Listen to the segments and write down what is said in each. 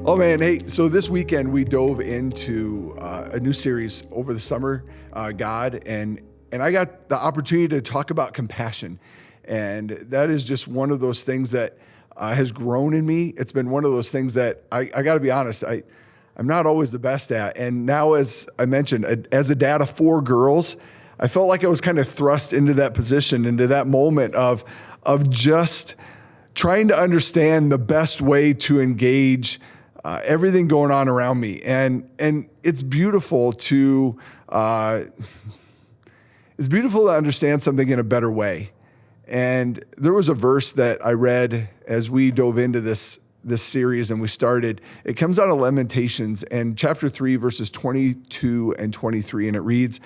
Oh man, hey, so this weekend we dove into a new series over the summer, God, and I got the opportunity to talk about compassion. And that is just one of those things that has grown in me. It's been one of those things that I got to be honest, I'm not always the best at. And now, as I mentioned, as a dad of 4 girls, I felt like I was kind of thrust into that position, into that moment of just trying to understand the best way to engage everything going on around me. And it's beautiful to understand something in a better way. And there was a verse that I read as we dove into this series and we started. It comes out of Lamentations and chapter 3, verses 22 and 23. And it reads,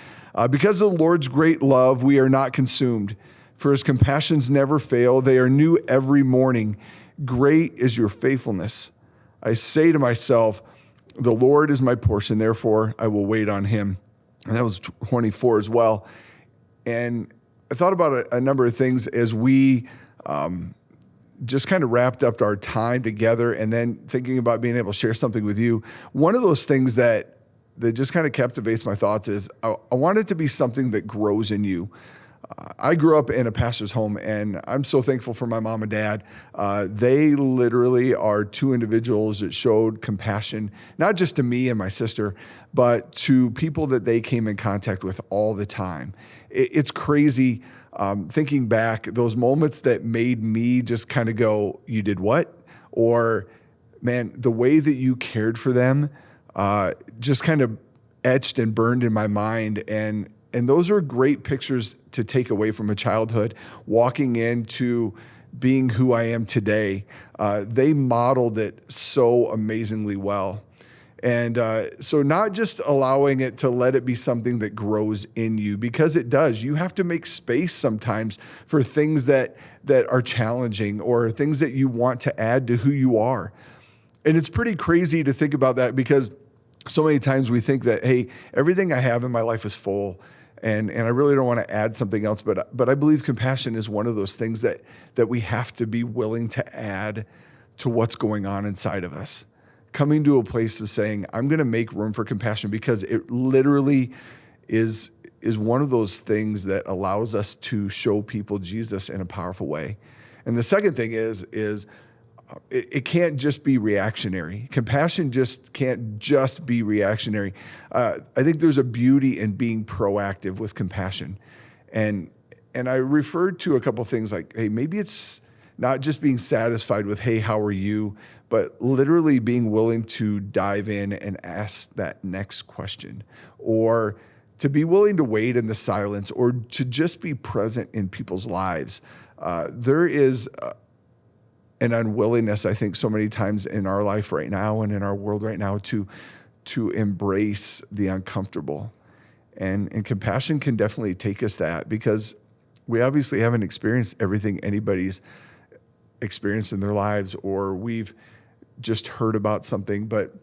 because of the Lord's great love, we are not consumed, for his compassions never fail. They are new every morning. Great is your faithfulness. I say to myself, the Lord is my portion, therefore I will wait on him. And that was 24 as well. And I thought about a number of things as we just kind of wrapped up our time together and then thinking about being able to share something with you. One of those things that just kind of captivates my thoughts is I want it to be something that grows in you. I grew up in a pastor's home, and I'm so thankful for my mom and dad. They literally are 2 individuals that showed compassion, not just to me and my sister, but to people that they came in contact with all the time. It's crazy thinking back, those moments that made me just kind of go, you did what? Or, man, the way that you cared for them just kind of etched and burned in my mind. And those are great pictures to take away from a childhood, walking into being who I am today. They modeled it so amazingly well. And so not just allowing it to let it be something that grows in you, because it does. You have to make space sometimes for things that are challenging or things that you want to add to who you are. And it's pretty crazy to think about that, because so many times we think that, hey, everything I have in my life is full. And I really don't want to add something else, but I believe compassion is one of those things that we have to be willing to add to what's going on inside of us. Coming to a place of saying, I'm going to make room for compassion, because it literally is one of those things that allows us to show people Jesus in a powerful way. And the second thing is it can't just be reactionary. Compassion just can't just be reactionary. I think there's a beauty in being proactive with compassion. And I referred to a couple things like, hey, maybe it's not just being satisfied with, hey, how are you? But literally being willing to dive in and ask that next question, or to be willing to wait in the silence, or to just be present in people's lives. There is an unwillingness, I think, so many times in our life right now and in our world right now to embrace the uncomfortable. And compassion can definitely take us that, because we obviously haven't experienced everything anybody's experienced in their lives, or we've just heard about something, but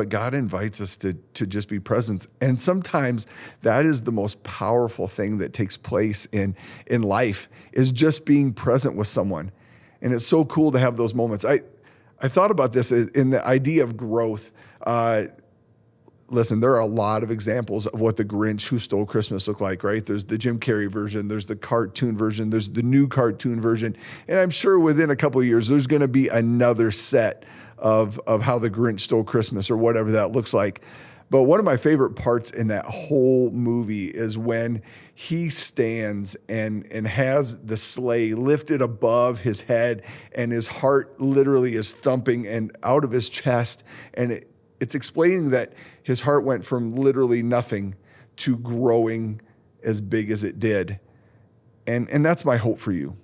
God invites us to just be present. And sometimes that is the most powerful thing that takes place in life, is just being present with someone. And it's so cool to have those moments. I thought about this in the idea of growth. Listen, there are a lot of examples of what the Grinch Who Stole Christmas looked like, right? There's the Jim Carrey version, there's the cartoon version, there's the new cartoon version. And I'm sure within a couple of years, there's going to be another set of how the Grinch stole Christmas, or whatever that looks like. But one of my favorite parts in that whole movie is when he stands and has the sleigh lifted above his head, and his heart literally is thumping and out of his chest. And it's explaining that his heart went from literally nothing to growing as big as it did. And that's my hope for you.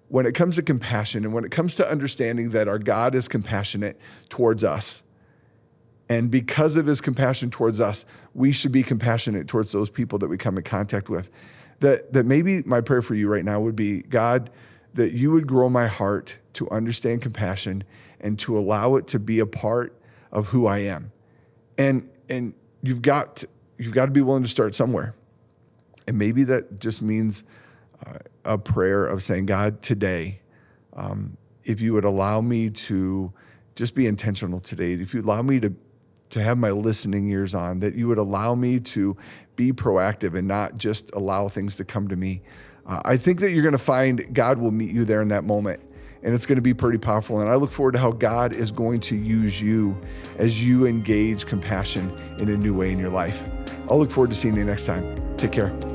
When it comes to compassion, and when it comes to understanding that our God is compassionate towards us, and because of his compassion towards us, we should be compassionate towards those people that we come in contact with. That maybe my prayer for you right now would be, God, that you would grow my heart to understand compassion and to allow it to be a part of who I am. And you've got to be willing to start somewhere. And maybe that just means a prayer of saying, God, today, if you would allow me to just be intentional today. If you allow me to have my listening ears on, that you would allow me to be proactive and not just allow things to come to me. I think that you're going to find God will meet you there in that moment, and it's going to be pretty powerful. And I look forward to how God is going to use you as you engage compassion in a new way in your life. I'll look forward to seeing you next time. Take care.